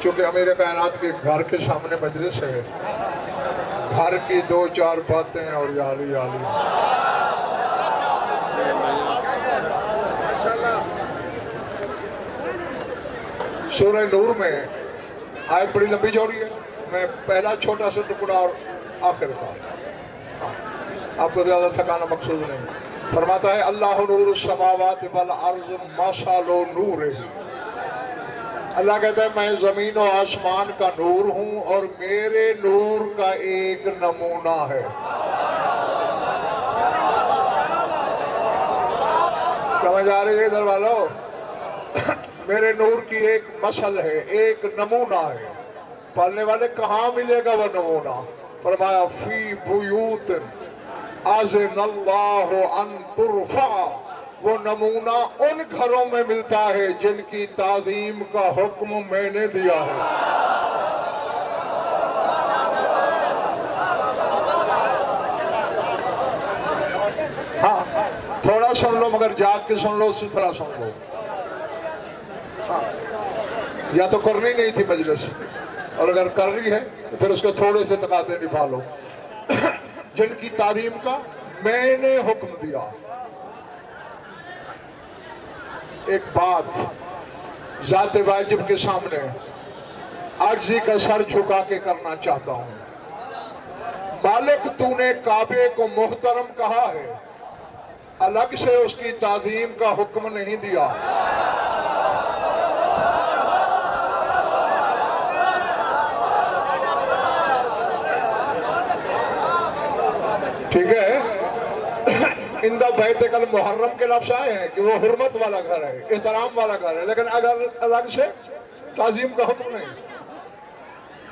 چونکہ امیر کائنات کے گھر کے سامنے مجلس ہے، گھر کی دو چار باتیں اور یالی یالی. سورہ نور میں آیت بڑی لمبی چوڑی ہے، میں پہلا چھوٹا سا ٹکڑا اور آخر کا، آپ کو زیادہ تھکانا مقصود نہیں. فرماتا ہے اللہ نور السماوات والارض مثل نورہ. اللہ کہتا ہے میں زمین و آسمان کا نور ہوں اور میرے نور کا ایک نمونہ ہے. سمجھ آ رہی ہے ادھر والو؟ میرے نور کی ایک مثل ہے، ایک نمونہ ہے. پڑھنے والے کہاں ملے گا وہ نمونہ؟ فرمایا فی بیوت اذن اللہ ان ترفع. وہ نمونہ ان گھروں میں ملتا ہے جن کی تعظیم کا حکم میں نے دیا ہے. ہاں تھوڑا سن لو مگر جاگ کے سن لو، اسی طرح سن لو. یا تو کرنی نہیں تھی مجلس، اور اگر کر رہی ہے تو پھر اس کو تھوڑے سے تقاضے نبھا لو. جن کی تعلیم کا میں نے حکم دیا. ایک بات ذات واجب کے سامنے عاجزی کا سر جھکا کے کرنا چاہتا ہوں. مالک تو نے کعبے کو محترم کہا ہے، الگ سے اس کی تعظیم کا حکم نہیں دیا. ٹھیک ہے؟ اندہ بیت المحرم کے لفظ آئے ہیں کہ وہ حرمت والا گھر ہے، احترام والا گھر ہے، لیکن اگر الگ سے تعظیم کا حکم نہیں.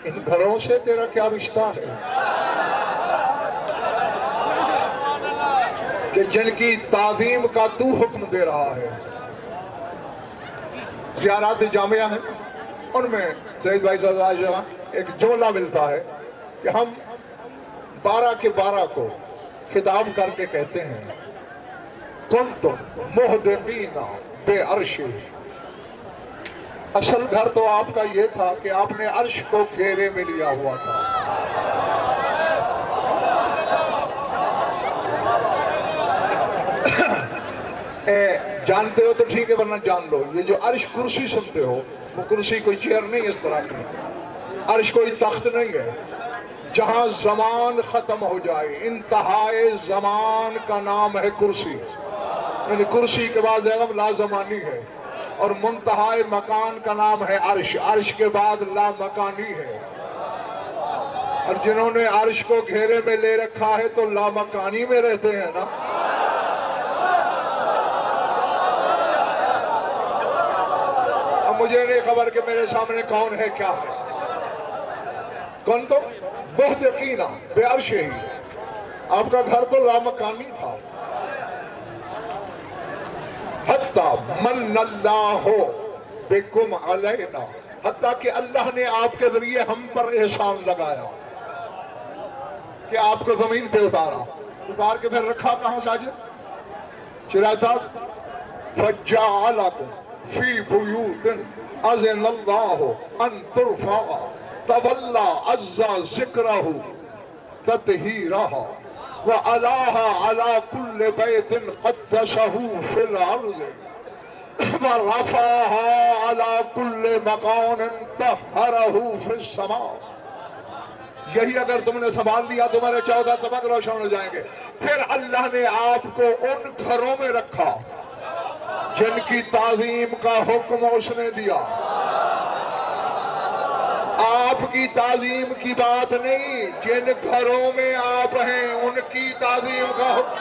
ان گھروں سے تیرا کیا رشتہ ہے کہ جن کی تعظیم کا تو حکم دے رہا ہے؟ زیارات جامعہ ہیں، ان میں سید بھائی صلی اللہ علیہ وسلم ایک جملہ ملتا ہے کہ ہم 12 کے 12 کو خطاب کر کے کہتے ہیں کنتم محدقین بے عرش. اصل گھر تو آپ کا یہ تھا کہ آپ نے عرش کو گھیرے میں لیا ہوا تھا. جانتے ہو تو ٹھیک ہے، ورنہ جان لو یہ جو عرش کرسی سنتے ہو وہ کرسی کوئی چیئر نہیں اس طرح کی. عرش کوئی تخت نہیں ہے. جہاں زمان ختم ہو جائے، انتہائے زمان کا نام ہے کرسی. یعنی کرسی کے بعد لا زمانی ہے. اور منتہائے مکان کا نام ہے عرش. عرش کے بعد لا مکانی ہے. اور جنہوں نے عرش کو گھیرے میں لے رکھا ہے تو لا مکانی میں رہتے ہیں نا. اب مجھے نہیں خبر کہ میرے سامنے کون ہے کیا ہے. کون تو محدقین بے عرش ہی. آپ کا گھر تو لامکانی تھا. حتیٰ من اللہ بکم علینا، حتیٰ کہ اللہ نے آپ کے ذریعے ہم پر احسان لگایا کہ آپ کو زمین پہ اتار کے پھر رکھا کہاں ساجد؟ چراتا فجعلکم فی بیوت اذن اللہ ان ترفع تولى عز ذکرہ تطہیرہ وعلاها على كل بيت قدسه في الأرض ورفعها على كل مكان طهره في السماء. یہی اگر تم نے سنبھال لیا تمہارے 14 طبق روشن ہو جائیں گے. پھر اللہ نے آپ کو ان گھروں میں رکھا جن کی تعظیم کا حکم اس نے دیا. آپ کی تعظیم کی بات نہیں، جن گھروں میں آپ ہیں ان کی تعظیم کا حکم.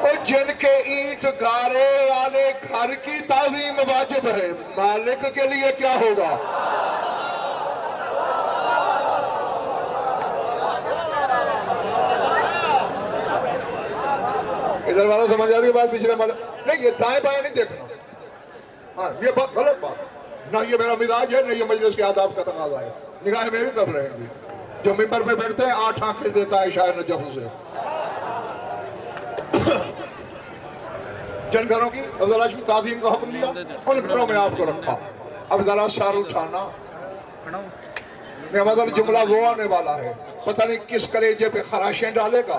اور جن کے اینٹ گارے والے گھر کی تعظیم واجب ہے، مالک کے لیے کیا ہوگا؟ ادھر والا سمجھ آ رہی ہے بات؟ پچھلے والا نہیں، یہ دائیں بائیں نہیں دیکھنا. ہاں یہ بات غلط بات. نہ یہ میرا مزاج ہے، نہ یہ مجلس کے آداب کا تقاضا ہے. نگاہیں میری طرف رہیں گی. جو ممبر پہ بیٹھتے ہیں 8 آنکھیں دیتا ہے شاعر نجف سے. جن گھروں کی افضل کی تعظیم کا حکم دیا ان گھروں میں آپ کو رکھا. اب ذرا سار اٹھانا. میرا جملہ وہ آنے والا ہے, پتہ نہیں کس کلیجے پہ خراشیں ڈالے گا,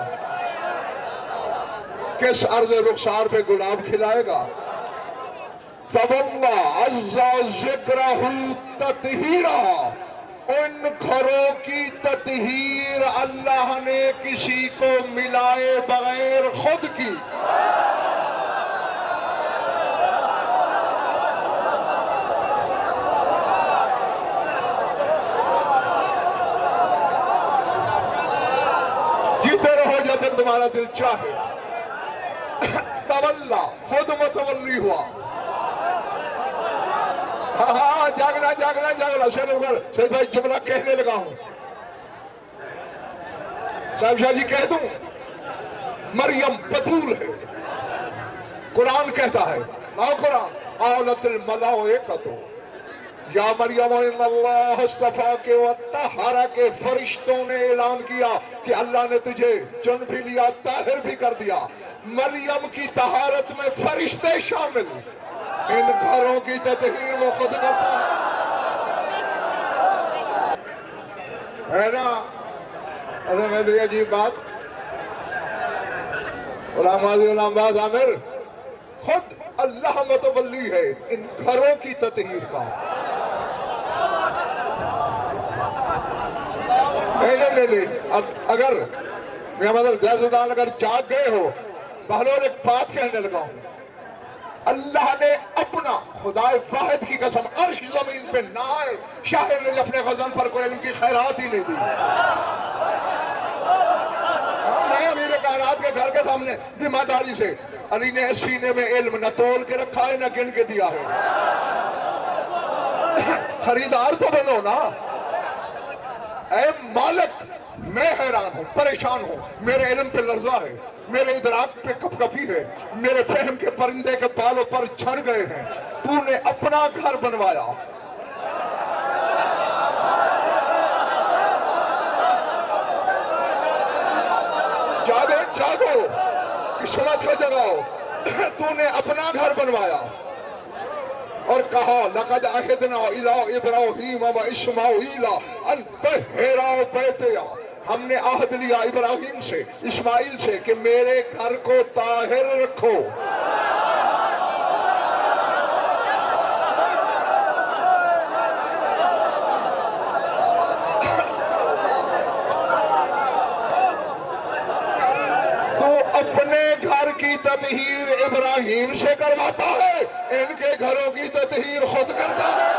کس عرض رخسار پہ گلاب کھلائے گا. فَوَاللَّهِ عَزَّ ذِكْرَهُ تَطْهِيرًا, ان گھروں کی تطہیر اللہ نے کسی کو ملائے بغیر خود کی. جیتے رہو جب تک تمہارا دل چاہے. تولا, خود متولی ہوا. ہاں جاگنا جاگنا جاگنا. شیخ بھائی جملہ کہنے لگا ہوں. صاحب شاہ جی کہہ دوں, مریم بطول ہے. قرآن کہتا ہے, قرآن قالت الملائکۃ یا مریم ان اللہ اصطفاک وطہرک, فرشتوں نے اعلان کیا کہ اللہ نے تجھے چن بھی لیا, طاہر بھی کر دیا. مریم کی طہارت میں فرشتے شامل, ان گھروں کی تطہیر وہ خود کرتا ہے نا. اصل میں تو عجیب بات, علامہ عباس عامر خود اللہ متولی ہے ان گھروں کی تطہیر کا. نہیں, اب اگر جیسدان اگر جاگ گئے ہو, بہلول ایک بات کہنے لگا ہوں. اللہ نے اپنا خدا واحد کی قسم عرش زمین پہ نہ آئے, شاعر نے اپنے غزل پر کوئی علم کی خیرات ہی نہیں دی. میں امیر کائنات کے گھر کے سامنے ذمہ داری سے علی نے سینے میں علم نہ تول کے رکھا ہے نہ گن کے دیا ہے. خریدار تو بنو نا. اے مالک, میں حیران ہوں, پریشان ہوں. میرے علم پہ لرزہ ہے, میرے ادراک پہ کپ کپی ہے, میرے فہم کے پرندے کے بالوں پر چھڑ گئے ہیں. تو نے اپنا گھر بنوایا. جاگو جاگو, قسمت کو جگاؤ. تو نے اپنا گھر بنوایا اور کہا لقد عہدنا الی ابراہیم و اسماعیل ان طہرا بیتیا, ہم نے عہد لیا ابراہیم سے اسماعیل سے کہ میرے گھر کو طاہر رکھو. تو اپنے گھر کی تطہیر ابراہیم سے کرواتا ہے, ان کے گھروں کی تطہیر خود کرتا ہے.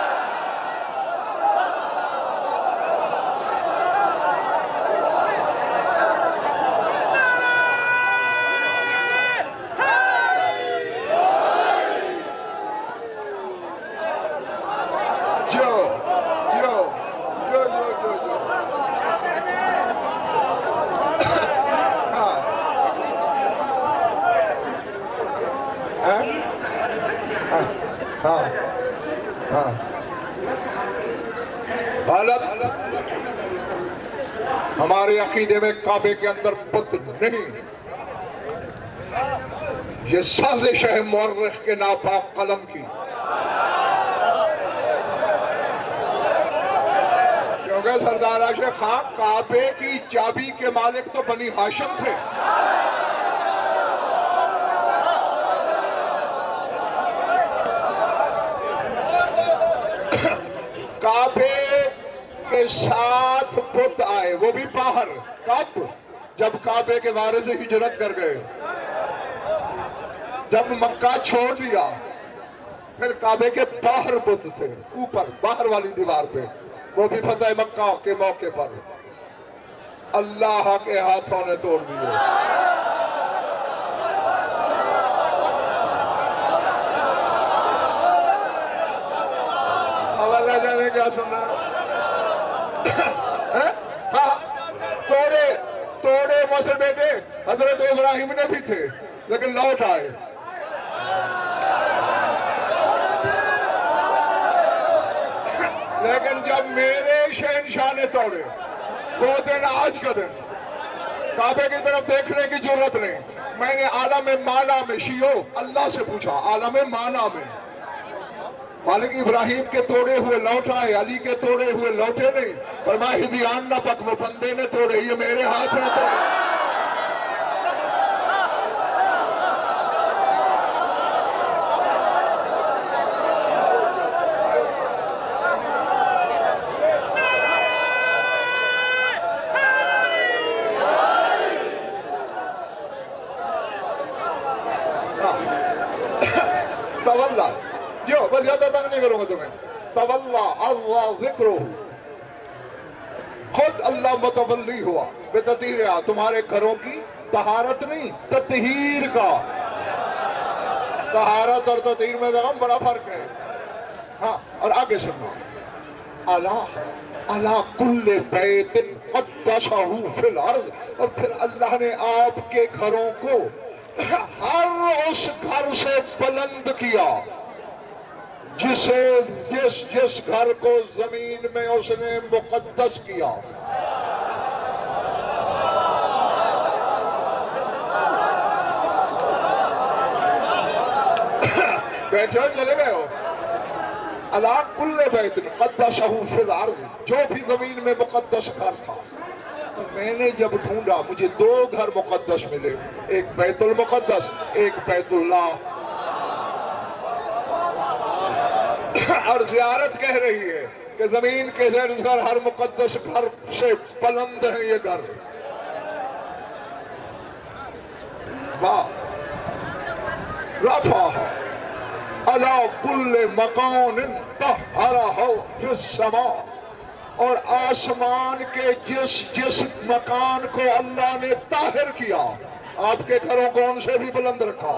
ہمارے عقیدے میں کعبے کے اندر بت نہیں, یہ سازش ہے مورخ کے ناپاک قلم کی. کیونکہ سردار عاشق خان کعبے کی چابی کے مالک تو بنی ہاشم تھے. کعبے کے ساتھ بت آئے, وہ بھی باہر. کب؟ جب کعبے کے وارث ہجرت کر گئے, جب مکہ چھوڑ دیا, پھر کعبے کے باہر بت تھے, اوپر باہر والی دیوار پہ, وہ بھی فتح مکہ کے موقع پر اللہ کے ہاتھوں نے توڑ دیے. اب اللہ جانے کیا سننا. توڑے موسیٰ بیٹے حضرت ابراہیم نے بھی تھے, لیکن لوٹ آئے. لیکن جب میرے شہنشاہ نے توڑے, وہ دن آج کا دن, کعبے کی طرف دیکھنے کی جرت نہیں, میں نے عالم مانا میں شیعو اللہ سے پوچھا، عالم مانا میں مالک ابراہیم کے توڑے ہوئے لوٹ آئے، علی کے توڑے ہوئے لوٹے نہیں، فرمایا ہدیان نہ پک، وہ بندے نے توڑے، یہ میرے ہاتھ میں توڑے۔ تولا جو بس زیادہ تنگ نہیں کروں گا تمہیں، تولا اللہ ذکرہ، خود اللہ متولی ہوا بتطہیرہا، تمہارے گھروں کی طہارت نہیں، تطہیر کا۔ طہارت اور تطہیر میں بڑا فرق ہے۔ ہاں اور آگے سنو، اللہ کل بیت قدسہ فی الارض، اور پھر اللہ نے آپ کے گھروں کو ہر اس گھر سے بلند کیا جس گھر کو زمین میں اس نے مقدس کیا۔ بیٹھے چلے گئے ہو؟ اللہ کل بیت قدسہ فی الارض، جو بھی زمین میں مقدس گھر تھا، میں نے جب ڈھونڈا مجھے دو گھر مقدس ملے، ایک بیت المقدس، ایک بیت اللہ۔ اور زیارت کہہ رہی ہے کہ زمین کے زیر گھر ہر مقدس گھر سے بلند ہے یہ گھر۔ رفع علی کل مکان طہرہ فی السماء، اور آسمان کے جس مکان کو اللہ نے طاہر کیا، آپ کے گھروں کو ان سے بھی بلند رکھا۔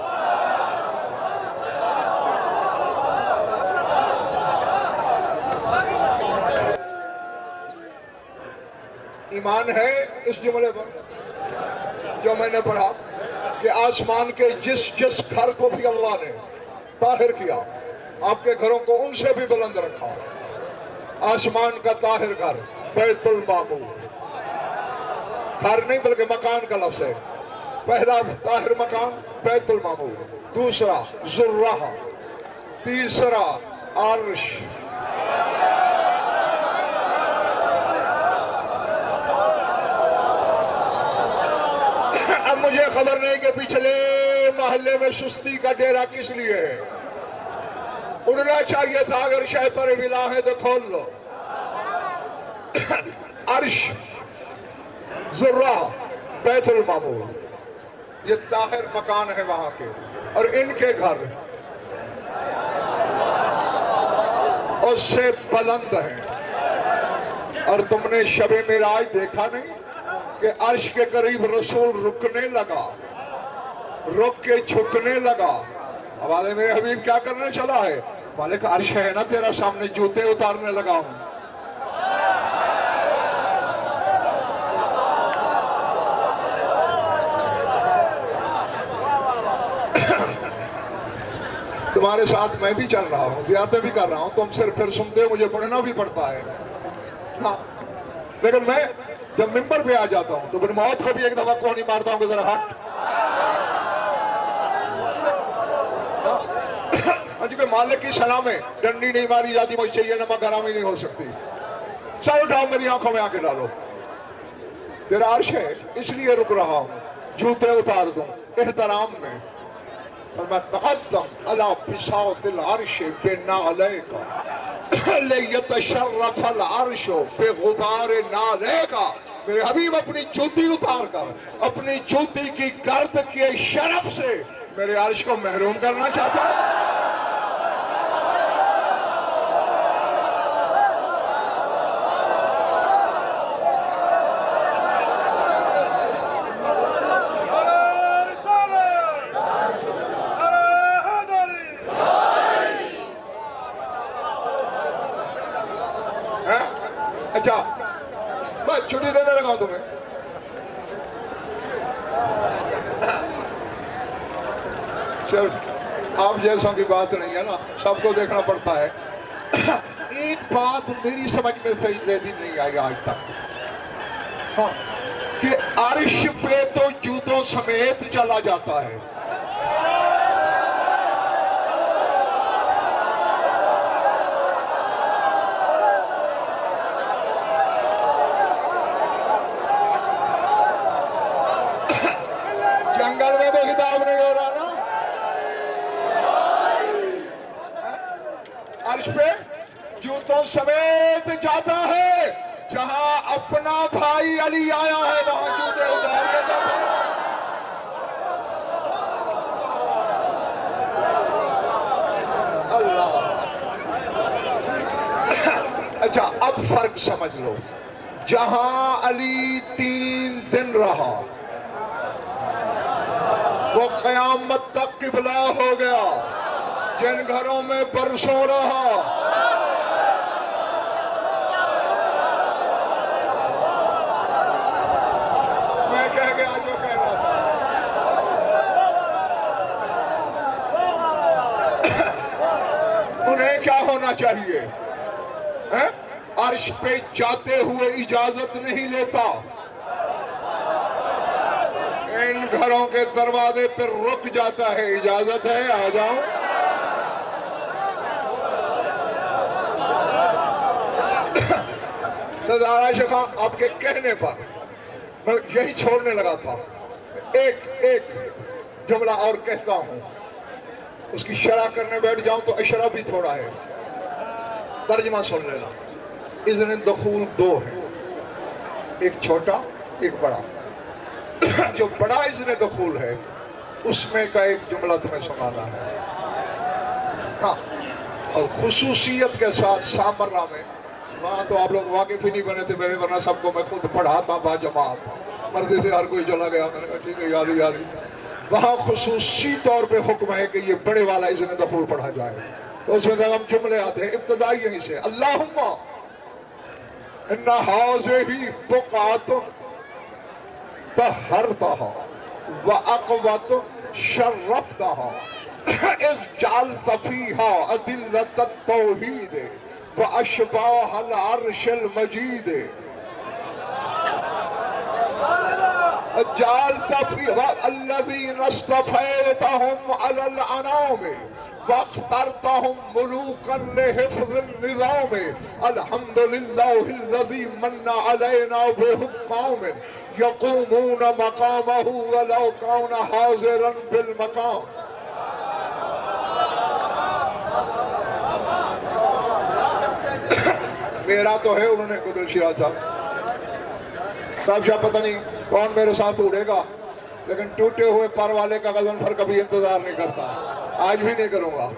ایمان ہے اس جملے پر جو میں نے پڑھا کہ آسمان کے جس گھر کو بھی اللہ نے طاہر کیا، آپ کے گھروں کو ان سے بھی بلند رکھا۔ آسمان کا طاہر گھر بیت المعمور، گھر نہیں بلکہ مکان کا لفظ ہے۔ پہلا طاہر مکان بیت المعمور، دوسرا ذرہ، تیسرا عرش۔ اب مجھے خبر نہیں کہ پچھلے محلے میں سستی کا ڈیرا کس لیے ہے، اڑنا چاہیے تھا، اگر شہ پر ولا ہے تو کھول لو۔ عرش، ذرہ، بیت المعمور، یہ طاہر مکان ہے وہاں کے، اور ان کے گھر اس سے بلند ہیں۔ اور تم نے شب معراج دیکھا نہیں کہ عرش کے قریب رسول رکنے لگا، رک کے جھکنے لگا۔ حوالے میرے حبیب کیا کرنے چلا ہے؟ مالک عرش ہے نا تیرا سامنے، جوتے اتارنے لگا ہوں۔ تمہارے ساتھ میں بھی چل رہا ہوں، زیادہ بھی کر رہا ہوں، تم صرف پھر سنتے ہو، مجھے پڑھنا بھی پڑتا ہے۔ ہاں لیکن میں جب ممبر پہ آ جاتا ہوں تو پھر موت کو بھی ایک دفعہ کونی مارتا ہوں کہ ذرا ہٹ۔ کہ مالک کی سلام میں ڈنڈی نہیں ماری جاتی، مجھ سے یہ نمک حرامی نہیں ہو سکتی۔ سر اٹھاؤ، میری آنکھوں میں آ کے ڈالو، تیرا عرش ہے اس لیے رک رہا ہوں، جوتے اتار دوں احترام میں۔ اور میں تقدم علی بساط العرش بنعلیک لیتشرف العرش بغبار نعلیک۔ میرے حبیب اپنی جوتی اتار کر، اپنی جوتی کی گرد کے شرف سے میرے عرش کو محروم کرنا چاہتا ہے۔ اچھا بس چھٹی دینے لگا ہوں تمہیں۔ صرف آپ جیسوں کی بات نہیں ہے نا، سب کو دیکھنا پڑتا ہے۔ ایک بات میری سمجھ میں صحیح نہیں آئی آج تک، ہاں، کہ عرش پہ تو جوتوں سمیت چلا جاتا ہے. جنگل میں تو خطاب نہیں ہو رہا نا. عرش پہ جوتوں سمیت جاتا ہے. جہاں اپنا بھائی علی آیا ہے وہاں جوتے اتار کے جاتا ہے. اللہ. اچھا اب فرق سمجھ لو. جہاں علی 3 دن رہا وہ قیامت تک قبلہ ہو گیا. جن گھروں میں برسوں رہا میں کہہ گیا جو کہہ رہا تھا. انہیں کیا ہونا چاہیے؟ عرش پہ جاتے ہوئے اجازت نہیں لیتا. ان گھروں کے دروازے پہ رک جاتا ہے. اجازت ہے آ جاؤ. سردار عائشہ خان آپ کے کہنے پر میں یہی چھوڑنے لگا تھا. ایک جملہ اور کہتا ہوں. اس کی شرح کرنے بیٹھ جاؤں تو اشرح بھی تھوڑا ہے. ترجمہ سن لینا. اذن دخول 2 ہے. ایک چھوٹا ایک بڑا. جو بڑا اذن دخول ہے اس میں کا ایک جملہ تمہیں سنانا ہے. ہاں اور خصوصیت کے ساتھ سامرہ میں وہاں تو آپ لوگ واقف ہی نہیں بنے تھے میرے, ورنہ سب کو میں خود پڑھاتا با جماعت. مرضی سے ہر کوئی چلا گیا. میں نے کہا ٹھیک ہے یاری. وہاں خصوصی طور پہ حکم ہے کہ یہ بڑے والا اذن دخول پڑھا جائے. تو اس میں ہم جملے آتے ہیں ابتدائی یہیں سے. اللہم ان ہذہ بقعۃ طہرتها واقوت شرفتها اذ جعلت فيها أدلة التوحید واشباح العرش المجید جعلت فيها الذين اصطفيتهم على الأنام واخترتهم ملوكا لحفظ النظام الحمد لله الذي من علينا بحكام يقومون مقامه ولو كان حاضرا بالمقام. میرا تو ہے انہوں نے قدر شیرہ صاحب پتہ نہیں کون میرے ساتھ اڑے گا, لیکن ٹوٹے ہوئے پر والے کا غضنفر کبھی انتظار نہیں کرتا. آج بھی نہیں کروں گا.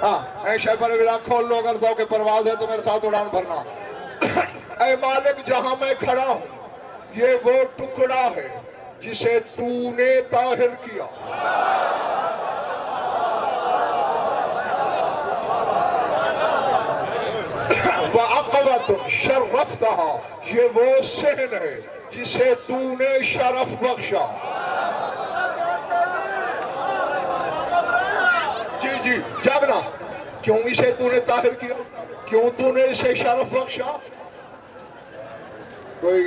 ہاں اے شہ پر ولا کھول لو اگر ذوق پرواز ہے تو میرے ساتھ اڑان بھرنا. اے مالک جہاں میں کھڑا ہوں یہ وہ ٹکڑا ہے جسے تو نے طاہر کیا. وَعَقَبَةٌ شَرَّفْتَهَا یہ وہ صحن ہے جسے تو نے شرف بخشا. جی جاگنا. کیوں اسے تو نے طاہر کیا؟ کیوں تو نے اسے شرف بخشا؟ کوئی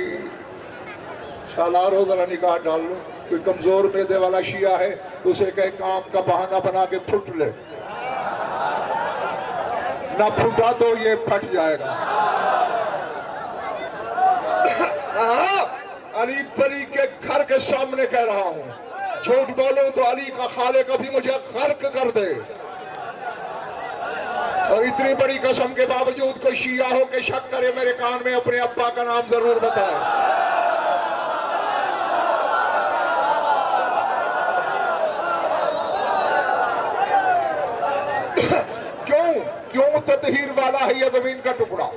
سالار ہو ذرا نکاح ڈال لو. کوئی کمزور معدے والا شیعہ ہے تو اسے کہے کام کا بہانہ بنا کے پھٹ لے. نہ پھٹا تو یہ پھٹ جائے گا. علی بلی کے گھر کے سامنے کہہ رہا ہوں. جھوٹ بولوں تو علی کا خالق ابھی مجھے غرق کر دے. اور اتنی بڑی قسم کے باوجود کوئی شیعہ ہو کے شک کرے میرے کان میں اپنے ابا کا نام ضرور بتائے. کیوں تطہیر والا ہے یہ زمین کا ٹکڑا؟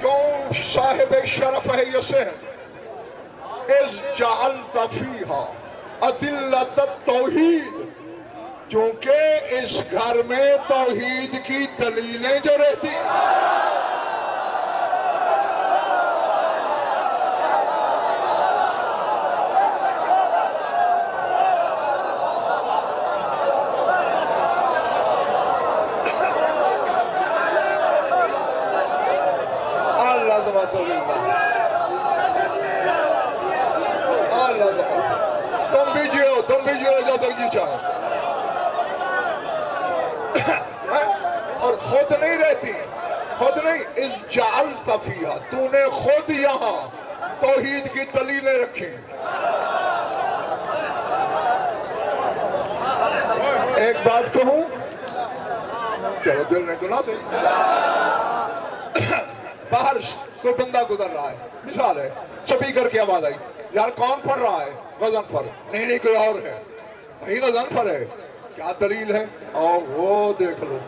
کیوں صاحب شرف ہے یہ صحن؟ اذ جعلت فیہا أدلة التوحید چونکہ اس گھر میں توحید کی دلیلیں جو رہتی زندگی چاہے اور خود نہیں رہتی، خود نہیں، اس جعلت فیہا، تو نے خود یہاں توحید کی دلیلیں رکھی۔ ایک بات کہوں، چلو دل نے گناہ سے باہر کوئی بندہ گزر رہا ہے، مثال ہے، سپیکر کی آواز آئی، یار کون پڑھ رہا ہے؟ غضنفر۔ نہیں کوئی اور ہے۔ بھائی غضنفر ہے، کیا دلیل ہے؟ اور وہ دیکھ لو۔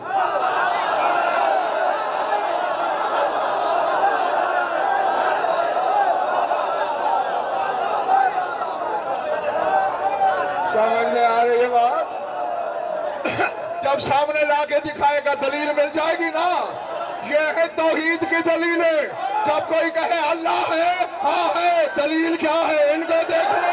سمجھ میں آ رہی ہے بات؟ جب سامنے لا کے دکھائے گا دلیل مل جائے گی نا۔ یہ ہے توحید کی دلیلیں۔ جب کوئی کہے اللہ ہے، ہاں ہے، دلیل کیا ہے؟ ان کو دیکھ لو۔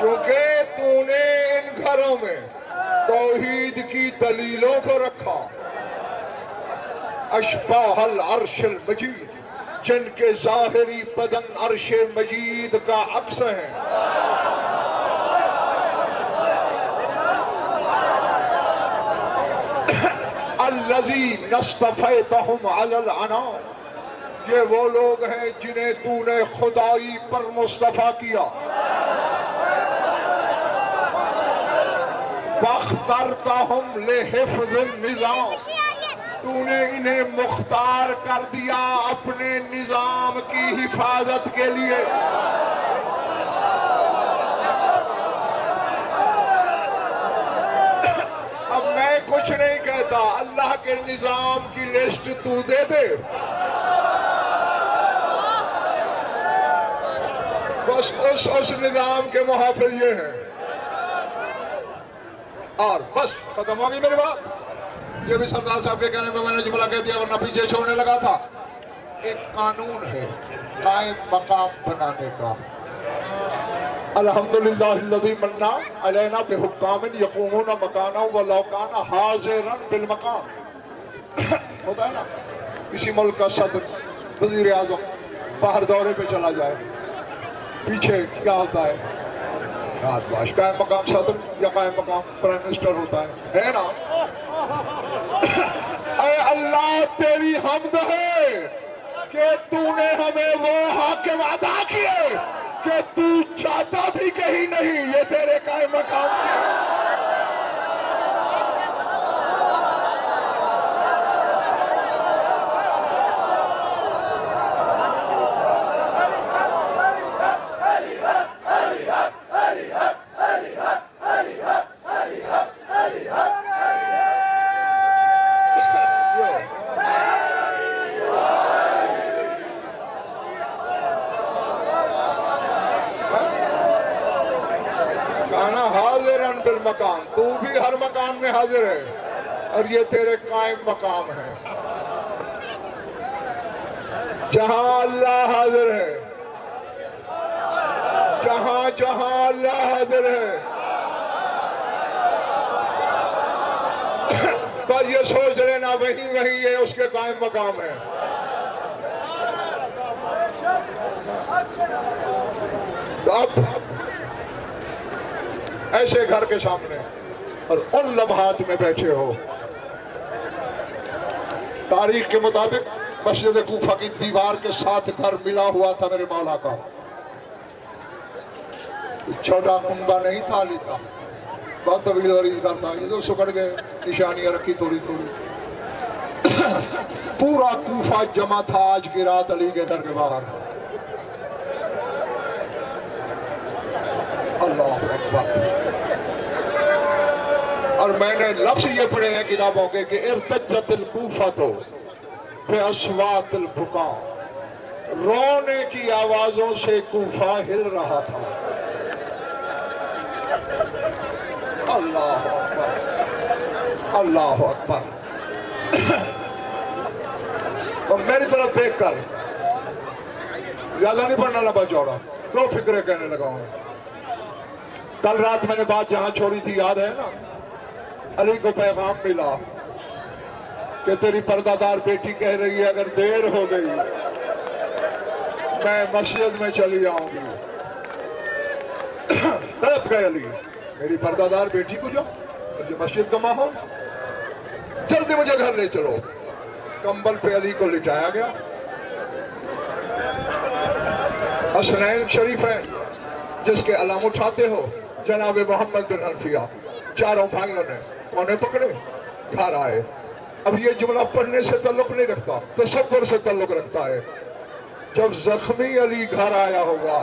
چونکہ تو نے ان گھروں میں توحید کی دلیلوں کو رکھا، اشباہ العرش المجید، جن کے ظاہری بدن عرش مجید کا عکس ہیں۔ الذین اصطفیتہم علی العنام، یہ وہ لوگ ہیں جنہیں تو نے خدائی پر مصطفیٰ کیا۔ فاخترتہم لحفظ النظام، تو نے انہیں مختار کر دیا اپنے نظام کی حفاظت کے لیے۔ اب میں کچھ نہیں کہتا، اللہ کے نظام کی لسٹ تو دے دے، بس اس نظام کے محافظ یہ ہیں، اور بس ختم ہو گئی میری بات۔ یہ بھی سردار صاحب کے کہنے میں نے جملہ کہہ دیا ورنہ پیچھے چھوڑنے لگا تھا۔ ایک قانون ہے قائم مقام بنانے کا۔ الحمدللہ الذی منّ علینا بحکام یقومون مکانا ولو کان حاضرا بالمقام۔ ہوتا ہے نا کسی ملک کا صدر، وزیر اعظم باہر دورے پہ چلا جائے، پیچھے کیا ہوتا ہے؟ راجباش قائم مقام صدر یا قائم مقام پرائم منسٹر ہوتا ہے نا؟ اے اللہ تیری حمد ہے کہ تو نے ہمیں وہ حاکم عطا کیے کہ تو چاہتا بھی کہیں نہیں، یہ تیرے قائم مقام کی۔ بالمکان، تو بھی ہر مکان میں حاضر ہے اور یہ تیرے قائم مقام ہے۔ جہاں اللہ حاضر ہے، جہاں جہاں اللہ حاضر ہے، بس یہ سوچ لینا وہیں وہیں یہ اس کے قائم مقام ہے۔ اب ایسے گھر کے سامنے اور ان لمحات میں بیٹھے ہو، تاریخ کے مطابق مسجد کوفہ کی دیوار کے ساتھ گھر ملا ہوا تھا میرے مولا کا، چھوٹا کنبہ نہیں تھا، علی کا بہت طویل عریض گھر تھا، یہ تو سکڑ گئے، نشانیاں رکھی تھوڑی تھوڑی۔ پورا کوفہ جمع تھا آج کی رات علی کے گھر کے باہر۔ اکبر. اور میں نے لفظ یہ پڑھے ہیں کتابوں کے کہ ارتجت الکوفۃ باصوات البکا، رونے کی آوازوں سے کوفہ ہل رہا تھا. اللہ اکبر، اللہ اکبر. اور میری طرف دیکھ کر، زیادہ نہیں پڑھنا لمبا چوڑا، دو فکریں کہنے لگا ہوں. کل رات میں نے بات جہاں چھوڑی تھی یاد ہے نا؟ علی کو پیغام ملا کہ تیری پردہ دار بیٹی کہہ رہی ہے اگر دیر ہو گئی میں مسجد میں چلی جاؤں گی. تڑپ گئے علی، میری پردہ دار بیٹی کو جاؤ، مجھے مسجد کا ماحول، جلدی مجھے گھر لے چلو. کمبل پہ علی کو لٹایا گیا. حسنین شریف ہے جس کے علم اٹھاتے ہو جناب محمد بن حنفیہ، چاروں بھائیوں نے کونے پکڑے، گھر آئے. اب یہ جملہ پڑھنے سے تعلق نہیں رکھتا، تصور سے تعلق رکھتا ہے. جب زخمی علی گھر آیا ہوگا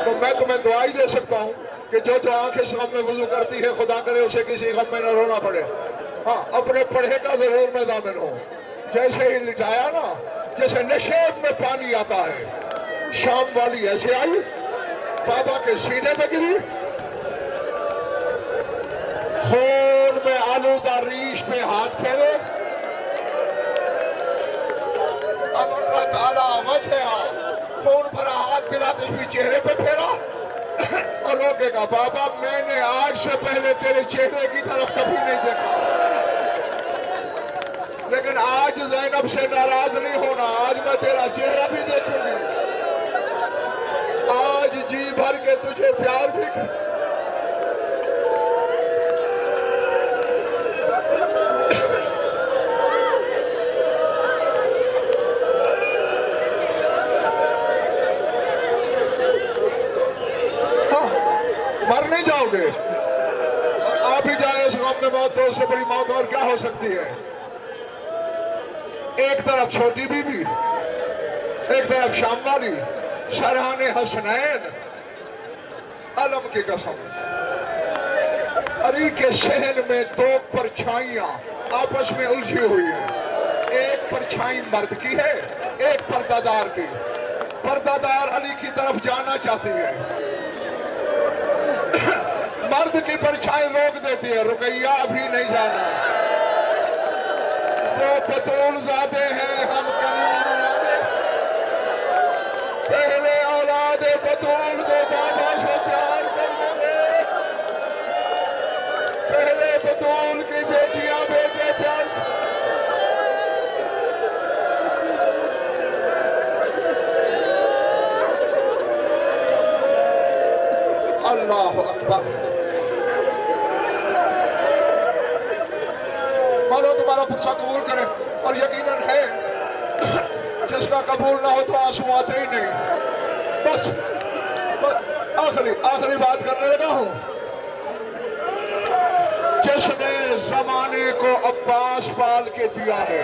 تو میں تمہیں دعائی دے سکتا ہوں کہ جو آنکھ اس غم میں وضو کرتی ہے خدا کرے اسے کسی غم میں نہ رونا پڑے. ہاں، اپنے پڑھے کا ضرور میں ضامن ہوں. جیسے ہی لٹایا نا، جیسے نشیب میں پانی آتا ہے، شام والی ایسے آئی، بابا کے سینے میں گری، خون میں آلودہ ریش پہ ہاتھ پھیرے، امرت علی وجہہا، خون بھرا ہاتھ گرا بھی چہرے پہ پھیرا اور روکے گا بابا میں نے آج سے پہلے تیرے چہرے کی طرف کبھی نہیں دیکھا، لیکن آج زینب سے ناراض نہیں ہونا، آج میں تیرا چہرہ بھی دیکھوں گی، آج جی بھر کے تجھے پیار بھی کر. مر نہیں جاؤ گے، آپ ہی جائے اس غم میں موت، تو اس سے بڑی موت اور کیا ہو سکتی ہے. ایک طرف چھوٹی بی بی، ایک طرف شام والی، سرحان حسنین، علم کی قسم. علی کے صحن میں دو پرچھائیاں آپس میں الجھی ہوئی ہیں. ایک پرچھائی مرد کی ہے، ایک پردہ دار کی. پردہ دار علی کی طرف جانا چاہتی ہے، مرد کی پرچھائی روک دیتی ہے، رقیہ ابھی نہیں جانا، وہ بطول زادے ہیں، ہم کلیم زادے، پہلے اولاد بطول کو بابا سے پیار کرنے دے، پہلے بطول کی بیٹیاں بیٹے پیار کرنے دے. اللہ اکبر. مالو تمہارا پرسہ قبول کرے، اور یقیناً ہے جس کا قبول نہ ہو تو آنسو آتے ہی نہیں. بس آخری بات کرنے لگا ہوں. جس نے زمانے کو عباس پال کے دیا ہے،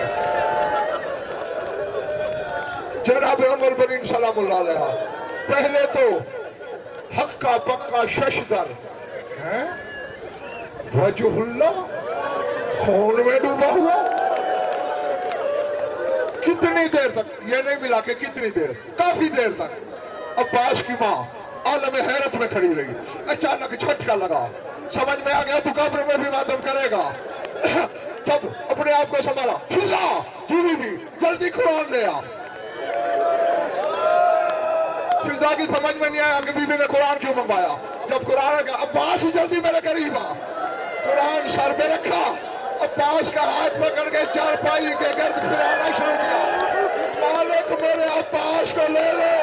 جناب عمر بن سلام اللہ علیہ، پہلے تو حق کا پکا ششدر ہے، وجہ اللہ خون میں ڈوبا ہوا. کتنی دیر تک، یہ نہیں ملا کہ کتنی دیر، کافی دیر تک عباس کی ماں عالم حیرت میں کھڑی رہی. اچانک جھٹکا لگا، سمجھ میں آ گیا تو قبر میں بھی ماتم کرے گا. جب اپنے آپ کو سنبھالا، فضا جی بھی جلدی قرآن لے آ. فضا کی سمجھ میں نہیں آیا کہ بی بی نے قرآن کیوں منگوایا. جب قرآن آ گیا، عباس ہی جلدی میرے قریب آ. قرآن سر پہ رکھا، عباس کا ہاتھ پکڑ کے چارپائی کے گرد پھرانا شروع کیا. مالک میرے عباس کو لے لے.